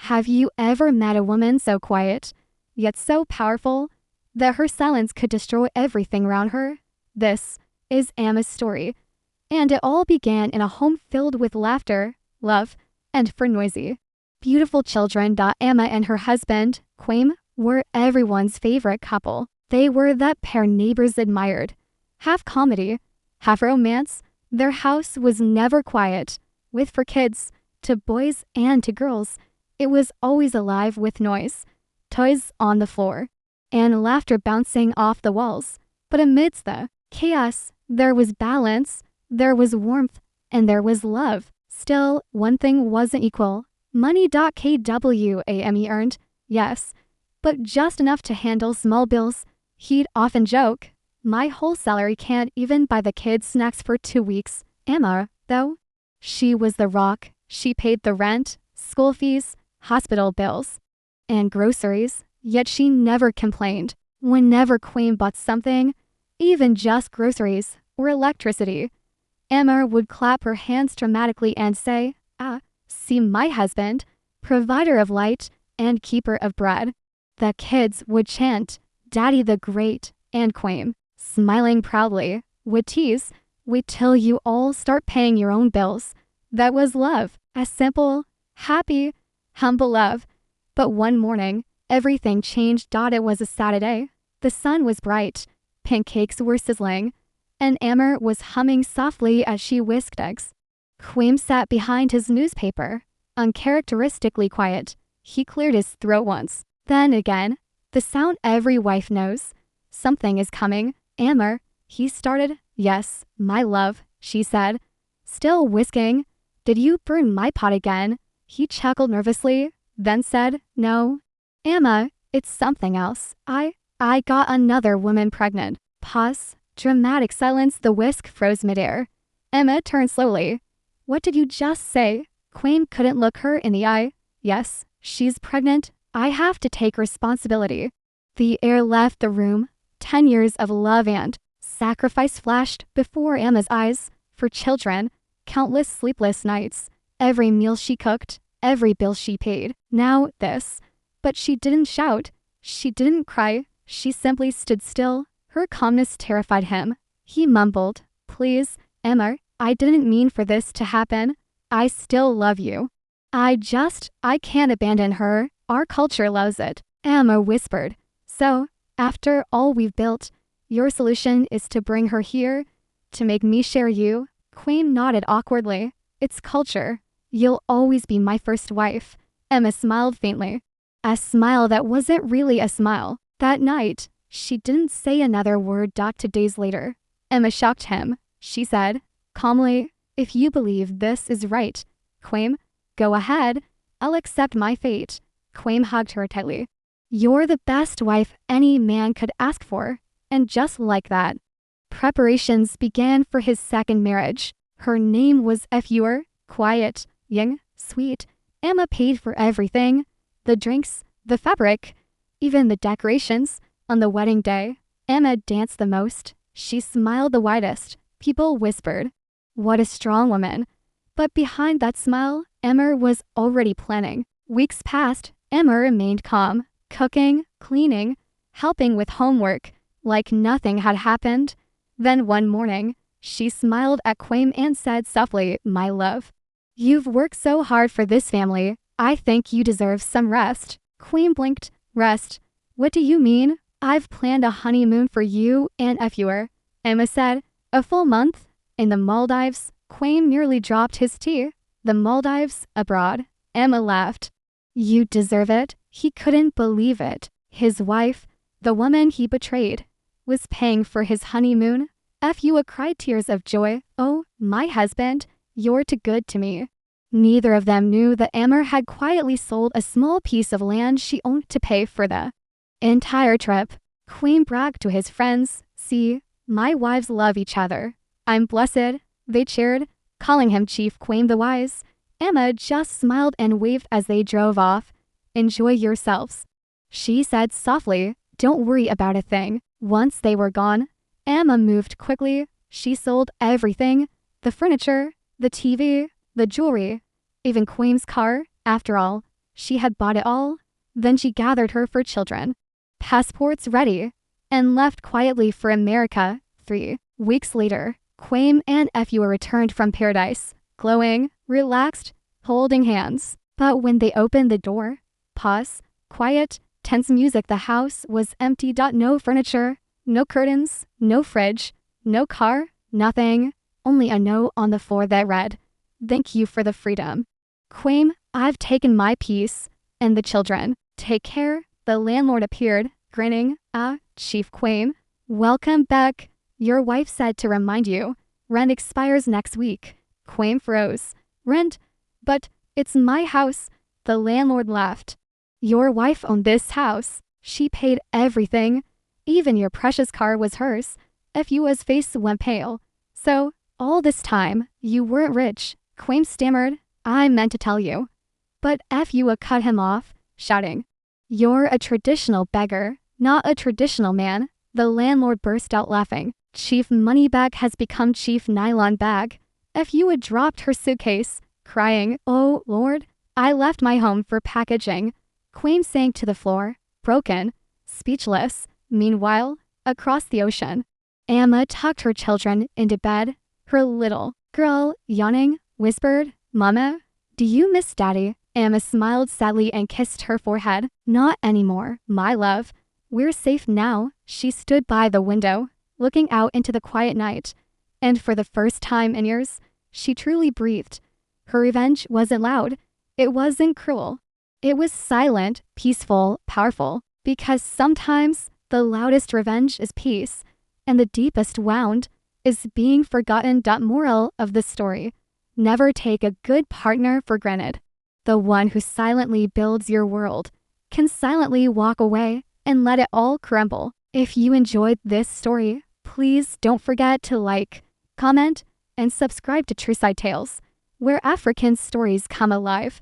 Have you ever met a woman so quiet, yet so powerful, that her silence could destroy everything around her? This is Emma's story, and it all began in a home filled with laughter, love, and for noisy, beautiful children. Emma and her husband, Quaim, were everyone's favorite couple. They were that pair neighbors admired. Half comedy, half romance, their house was never quiet. With for kids, to boys and to girls, it was always alive with noise, toys on the floor, and laughter bouncing off the walls. But amidst the chaos, there was balance, there was warmth, and there was love. Still, one thing wasn't equal. Money. Kwame earned, yes, but just enough to handle small bills. He'd often joke, "My whole salary can't even buy the kids snacks for 2 weeks." Emma, though, she was the rock. She paid the rent, school fees, hospital bills, and groceries, yet she never complained. Whenever Quaim bought something, even just groceries or electricity, Emma would clap her hands dramatically and say, "Ah, see my husband, provider of light and keeper of bread." The kids would chant, "Daddy the Great," and Quaim, smiling proudly, would tease, "Wait till you all start paying your own bills." That was love, a simple, happy, humble love. But one morning, everything changed. It was a Saturday. The sun was bright, pancakes were sizzling, and Emma was humming softly as she whisked eggs. Quaim sat behind his newspaper, uncharacteristically quiet. He cleared his throat once. Then again, the sound every wife knows. "Something is coming, Emma," he started. "Yes, my love," she said, still whisking. "Did you burn my pot again?" He chuckled nervously, then said, "No, Emma, it's something else. I got another woman pregnant." Pause, dramatic silence. The whisk froze midair. Emma turned slowly. "What did you just say?" Quaim couldn't look her in the eye. "Yes, she's pregnant. I have to take responsibility." The air left the room. 10 years of love and sacrifice flashed before Emma's eyes. For children, countless sleepless nights, every meal she cooked, every bill she paid. Now this. But she didn't shout. She didn't cry. She simply stood still. Her calmness terrified him. He mumbled, "Please, Emma, I didn't mean for this to happen. I still love you. I can't abandon her. Our culture loves it." Emma whispered, "So, after all we've built, your solution is to bring her here, to make me share you?" Quaim nodded awkwardly. "It's culture. You'll always be my first wife." Emma smiled faintly. A smile that wasn't really a smile. That night, she didn't say another word. 2 days later, Emma shocked him. She said, calmly, "If you believe this is right, Quaim, go ahead. I'll accept my fate." Quaim hugged her tightly. "You're the best wife any man could ask for." And just like that, preparations began for his second marriage. Her name was Fur, quiet, young, sweet. Emma paid for everything. The drinks, the fabric, even the decorations. On the wedding day, Emma danced the most. She smiled the widest. People whispered, "What a strong woman." But behind that smile, Emma was already planning. Weeks passed. Emma remained calm, cooking, cleaning, helping with homework, like nothing had happened. Then one morning, she smiled at Quaim and said softly, "My love, you've worked so hard for this family. I think you deserve some rest." Quaim blinked. "Rest? What do you mean? I've planned a honeymoon for you and Fur." Emma said, "A full month? In the Maldives?" Quaim nearly dropped his tea. "The Maldives, abroad." Emma laughed. "You deserve it." He couldn't believe it. His wife, the woman he betrayed, was paying for his honeymoon. Fua cried tears of joy. "Oh, my husband, you're too good to me." Neither of them knew that Emma had quietly sold a small piece of land she owned to pay for the entire trip. Quaim bragged to his friends, "See, my wives love each other. I'm blessed." They cheered, calling him Chief Quaim the Wise. Emma just smiled and waved as they drove off. "Enjoy yourselves," she said softly. "Don't worry about a thing." Once they were gone, Emma moved quickly. She sold everything, the furniture, the TV, the jewelry, even Quaim's car. After all, she had bought it all. Then she gathered her 4 children, passports ready, and left quietly for America. 3 weeks later, Quame and Efua returned from paradise, glowing, relaxed, holding hands. But when they opened the door, pause, quiet, tense music. The house was empty. No furniture, no curtains, no fridge, no car, nothing. Only a note on the floor that read, "Thank you for the freedom. Quame, I've taken my piece. And the children, take care." The landlord appeared, grinning. Chief Quame, welcome back. Your wife said to remind you, rent expires next week. Quame froze. Rent? But it's my house. The landlord laughed. Your wife owned this house. She paid everything. Even your precious car was hers. Efua's face went pale. So, all this time, you weren't rich. Quame stammered. I meant to tell you. But Efua cut him off, shouting, You're a traditional beggar, not a traditional man. The landlord burst out laughing. Chief Moneybag has become Chief Nylon Bag. Efua dropped her suitcase, crying, Oh, Lord, I left my home for packaging. Quame sank to the floor, broken, speechless. Meanwhile, across the ocean, Amma tucked her children into bed. Her little girl, yawning, whispered, Mama, do you miss Daddy? Amma smiled sadly and kissed her forehead. Not anymore, my love. We're safe now. She stood by the window, looking out into the quiet night. And for the first time in years, she truly breathed. Her revenge wasn't loud. It wasn't cruel. It was silent, peaceful, powerful. Because sometimes the loudest revenge is peace, and the deepest wound is being forgotten. Moral of the story: never take a good partner for granted. The one who silently builds your world can silently walk away and let it all crumble. If you enjoyed this story, please don't forget to like, comment, and subscribe to Trueside Tales, where African stories come alive.